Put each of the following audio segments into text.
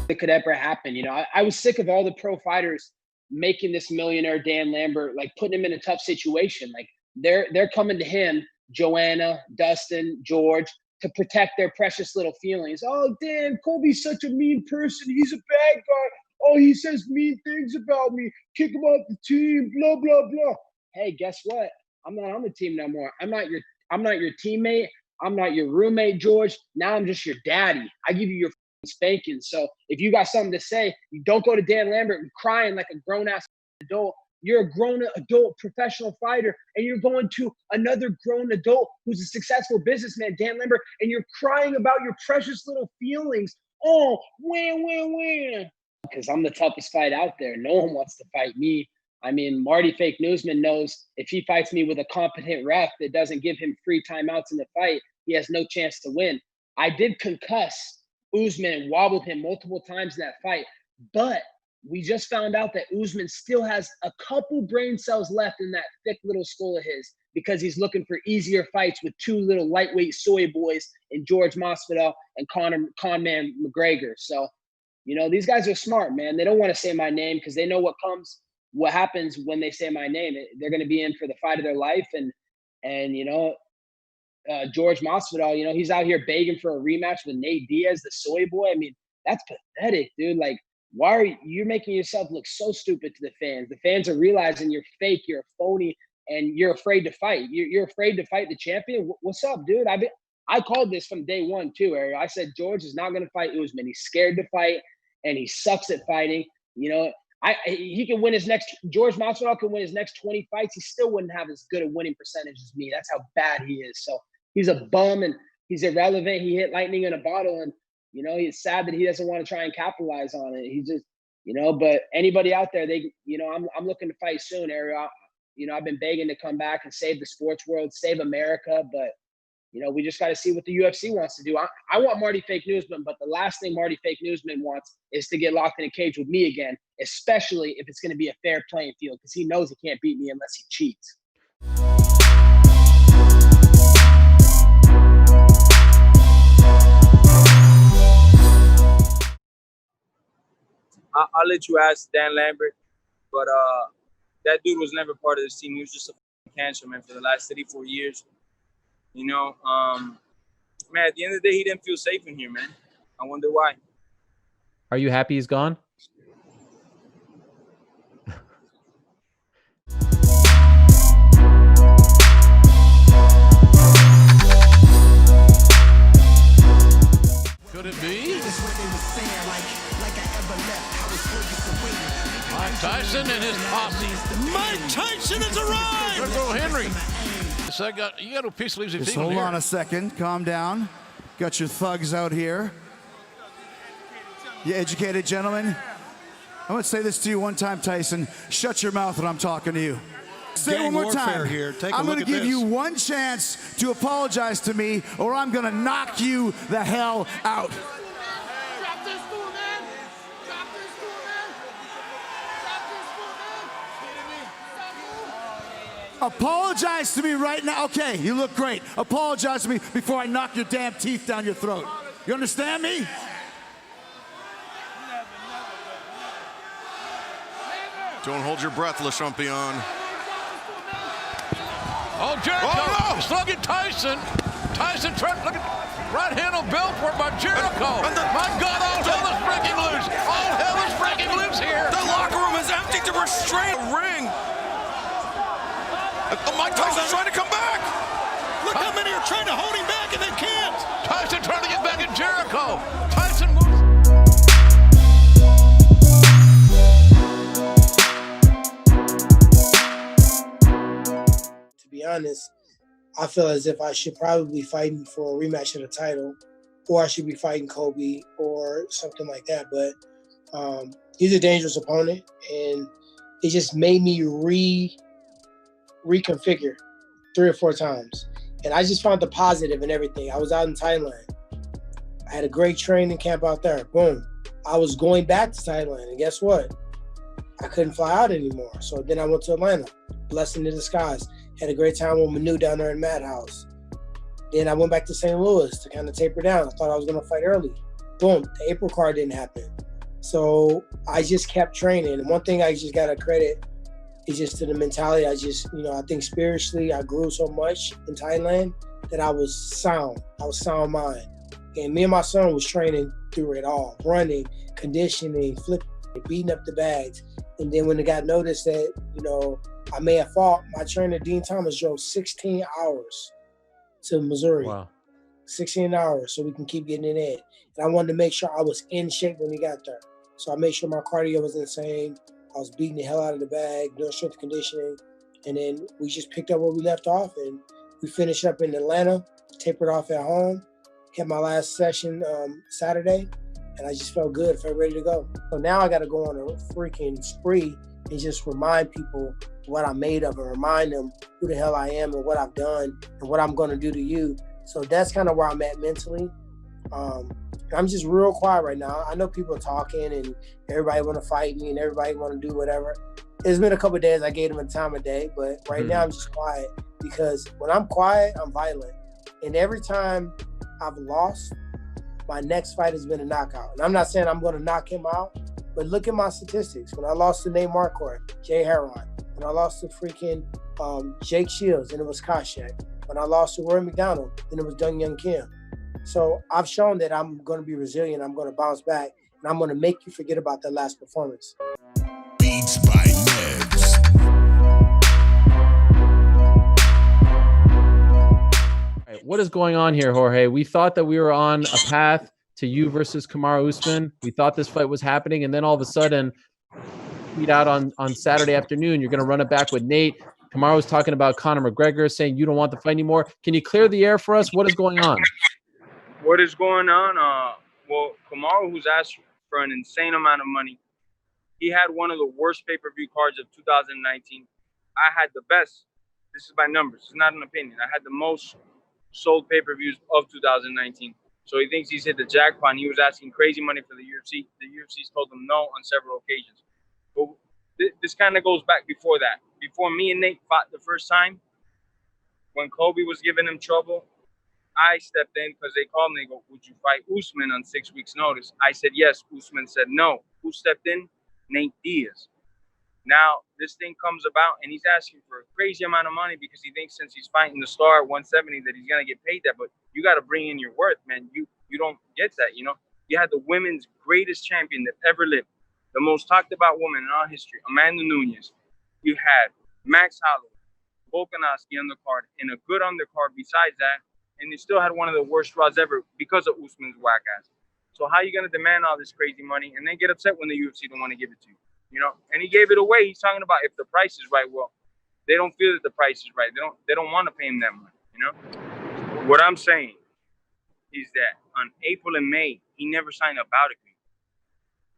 that could ever happen. You know, I was sick of all the pro fighters making this millionaire Dan Lambert, like putting him in a tough situation. Like they're coming to him, Joanna, Dustin, George, to protect their precious little feelings. Oh, Dan, Colby's such a mean person. He's a bad guy. Oh, he says mean things about me. Kick him off the team, blah, blah, blah. Hey, guess what? I'm not on the team no more. I'm not your teammate. I'm not your roommate, George. Now I'm just your daddy. I give you your spanking. So if you got something to say, you don't go to Dan Lambert and crying like a grown-ass adult. You're a grown adult professional fighter, and you're going to another grown adult who's a successful businessman, Dan Lambert, and you're crying about your precious little feelings. Oh, win. Because I'm the toughest fight out there. No one wants to fight me. I mean, Marty Fake Newsman knows if he fights me with a competent ref that doesn't give him free timeouts in the fight, he has no chance to win. I did concuss Usman and wobbled him multiple times in that fight, but we just found out that Usman still has a couple brain cells left in that thick little skull of his because he's looking for easier fights with two little lightweight soy boys in Jorge Masvidal and Conman McGregor. So, you know, these guys are smart, man. They don't want to say my name because they know what happens when they say my name. They're going to be in for the fight of their life. And you know, Jorge Masvidal, you know, he's out here begging for a rematch with Nate Diaz, the soy boy. I mean, that's pathetic, dude. Like, why are you making yourself look so stupid to the fans? The fans are realizing you're fake, you're a phony, and you're afraid to fight. You're afraid to fight the champion. What's up, dude? I called this from day one too, Ariel. I said George is not going to fight Usman. He's scared to fight, and he sucks at fighting. You know, he can win his next. Jorge Masvidal can win his next 20 fights. He still wouldn't have as good a winning percentage as me. That's how bad he is. So he's a bum and he's irrelevant. He hit lightning in a bottle, and you know, he's sad that he doesn't want to try and capitalize on it. He just, you know, but anybody out there, I'm looking to fight soon, Ariel. You know, I've been begging to come back and save the sports world, save America, but, you know, we just got to see what the UFC wants to do. I want Marty Fake Newsman, but the last thing Marty Fake Newsman wants is to get locked in a cage with me again, especially if it's going to be a fair playing field, because he knows he can't beat me unless he cheats. I'll let you ask Dan Lambert, but that dude was never part of this team. He was just a cancer, man, for the last 34 years. You know, man, at the end of the day, he didn't feel safe in here, man. I wonder why. Are you happy he's gone? Could it be? Mike Tyson and his posse. Mike Tyson has arrived! There go Henry. So you got a piece of leaves Just hold on a second. Calm down. Got your thugs out here. You educated gentlemen? I'm going to say this to you one time, Tyson. Shut your mouth when I'm talking to you. Say it one more time. Here. I'm going to give you one chance to apologize to me, or I'm going to knock you the hell out. Drop this fool, man. Drop this fool, man. Drop this fool, man. Apologize to me right now. Okay, you look great. Apologize to me before I knock your damn teeth down your throat. You understand me? Don't hold your breath, Le Champion. Oh, Jericho. Oh, no. Slugging Tyson. Tyson trying to look at right hand on Belfort by Jericho. My God, all hell is breaking loose. All hell is breaking loose here. The locker room is empty to restrain the ring. Mike Tyson's trying to come back. Look how many are trying to hold him back and they can't. Tyson trying to get back at Jericho. Tyson moves. To be honest, I feel as if I should probably be fighting for a rematch of the title, or I should be fighting Colby or something like that. But he's a dangerous opponent, and it just made me reconfigure 3 or 4 times. And I just found the positive in everything. I was out in Thailand. I had a great training camp out there. Boom. I was going back to Thailand, and guess what? I couldn't fly out anymore. So then I went to Atlanta. Blessing in disguise. Had a great time with Manu down there in Madhouse. Then I went back to St. Louis to kind of taper down. I thought I was going to fight early. Boom. The April card didn't happen. So I just kept training. And one thing I just got to credit is just to the mentality. I think spiritually I grew so much in Thailand that I was sound. I was sound mind. And me and my son was training through it all, running, conditioning, flipping, beating up the bags. And then when it got noticed that, I may have fought, my trainer, Dean Thomas, drove 16 hours to Missouri. Wow. 16 hours so we can keep getting it in. And I wanted to make sure I was in shape when he got there. So I made sure my cardio was insane. I was beating the hell out of the bag, doing strength conditioning. And then we just picked up where we left off, and we finished up in Atlanta, tapered off at home, had my last session Saturday, and I just felt good, felt ready to go. So now I got to go on a freaking spree and just remind people what I'm made of and remind them who the hell I am and what I've done and what I'm going to do to you. So that's kind of where I'm at mentally. I'm just real quiet right now. I know people are talking and everybody want to fight me and everybody want to do whatever. It's been a couple of days I gave them a time of day, but right now I'm just quiet because when I'm quiet, I'm violent. And every time I've lost, my next fight has been a knockout. And I'm not saying I'm going to knock him out, but look at my statistics. When I lost to Nate Marquardt, Jay Heron, when I lost to freaking Jake Shields, and it was Koscheck. When I lost to Roy McDonald, then it was Dong Young Kim. So I've shown that I'm going to be resilient. I'm going to bounce back, and I'm going to make you forget about that last performance. Beats by Nevs. All right, what is going on here, Jorge? We thought that we were on a path to you versus Kumaru Usman. We thought this fight was happening, and then all of a sudden, tweet out on Saturday afternoon, you're going to run it back with Nate. Kumaru was talking about Conor McGregor, saying you don't want the fight anymore. Can you clear the air for us? What is going on? What is going on? Well, Kumaru, who's asked for an insane amount of money, he had one of the worst pay-per-view cards of 2019. I had the best. This is by numbers. It's not an opinion. I had the most sold pay-per-views of 2019. So he thinks he's hit the jackpot. And he was asking crazy money for the UFC. The UFC's told him no on several occasions. But this kind of goes back before that. Before me and Nate fought the first time, when Colby was giving him trouble, I stepped in because they called me. They go, would you fight Usman on 6 weeks' notice? I said yes. Usman said no. Who stepped in? Nate Diaz. Now, this thing comes about, and he's asking for a crazy amount of money because he thinks since he's fighting the star at 170 that he's going to get paid that. But you got to bring in your worth, man. You don't get that, You had the women's greatest champion that ever lived, the most talked about woman in our history, Amanda Nunes. You had Max Holloway, Volkanovski on the card, and a good undercard besides that. And they still had one of the worst draws ever because of Usman's whack ass. So how are you going to demand all this crazy money and then get upset when the UFC don't want to give it to you? And he gave it away. He's talking about if the price is right. Well, they don't feel that the price is right. They don't want to pay him that money. What I'm saying is that on April and May, he never signed a bout agreement.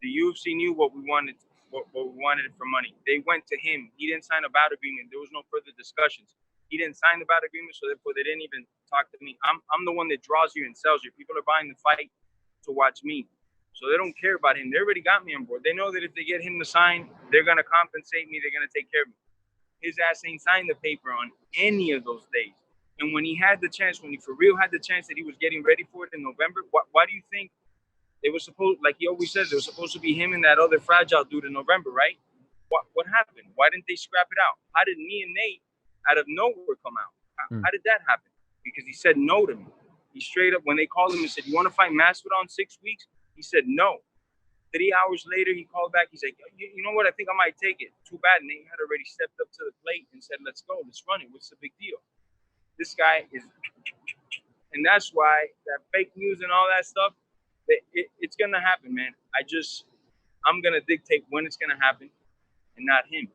The UFC knew what we wanted for money. They went to him. He didn't sign a bout agreement. There was no further discussions. He didn't sign the bout agreement, so therefore they didn't even talk to me. I'm the one that draws you and sells you. People are buying the fight to watch me. So they don't care about him. They already got me on board. They know that if they get him to sign, they're going to compensate me. They're going to take care of me. His ass ain't signed the paper on any of those days. And when he had the chance, when he for real had the chance that he was getting ready for it in November, why do you think they were supposed, like he always says, it was supposed to be him and that other fragile dude in November, right? What happened? Why didn't they scrap it out? How did me and Nate out of nowhere come out? How did that happen? Because he said no to me. He straight up, when they called him and said, you want to fight Masvidal in 6 weeks? He said no. 3 hours later, he called back. He's like, you know what? I think I might take it. Too bad. Nate had already stepped up to the plate and said, let's go. Let's run it. What's the big deal? This guy is, and that's why that fake news and all that stuff, it's going to happen, man. I'm going to dictate when it's going to happen and not him,